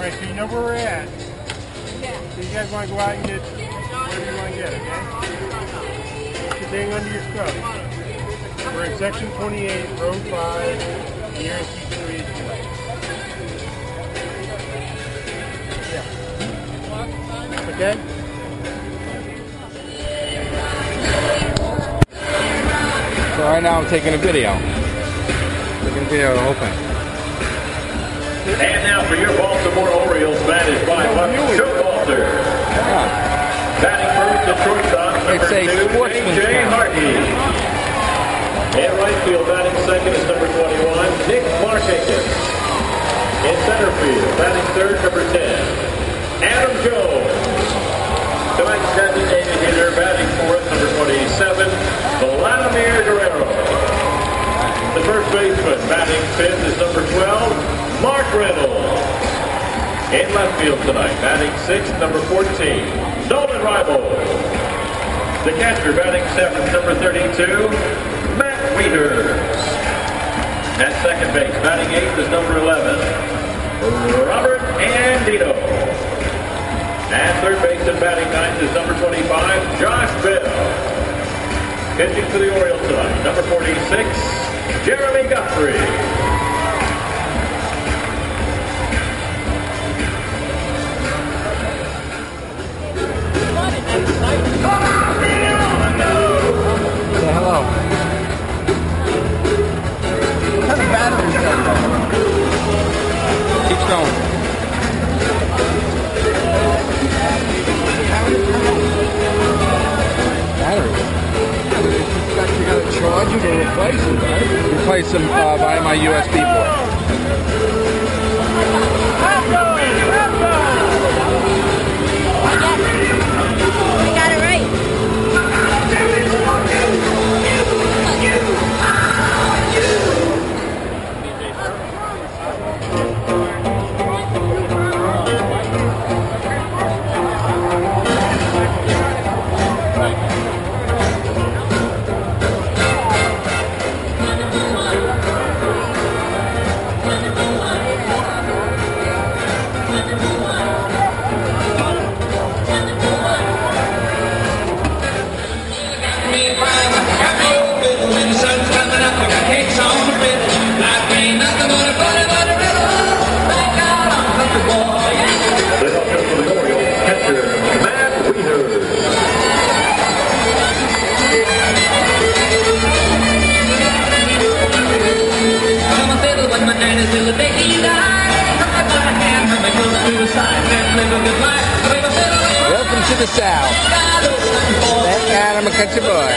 Right, so you know where we're at. Yeah. So you guys want to go out and get whatever you want to get, okay? Put your thing under your scrub. We're in section 28, row 5, nearest Street. Yeah. Okay? So right now I'm taking a video. Taking a video of the whole thing. And now for your Baltimore Orioles managed by Showalter. Batting first at shortstop, number 2, A.J. Hardy. In right field, batting second is number 21, Nick Markakis. In center field, batting third, number 10, Adam Jones. Tonight's designated hitter, batting fourth, number 27, Vladimir Guerrero. The first baseman, batting fifth, is number 12, Mark Reynolds. In left field tonight, batting sixth, number 14, Nolan Rival. The catcher, batting seventh, number 32, Matt Wieters. At second base, batting eighth is number 11, Robert Andino. At third base and batting ninth is number 25, Josh Bell. Pitching for the Orioles tonight, number 46, Jeremy Guthrie. Say hello. What kind of battery is that? Keep going. Battery. You gotta charge them or replace them, right? Replace them via my USB port. I got it right. Welcome to the South. That Adam, a country boy.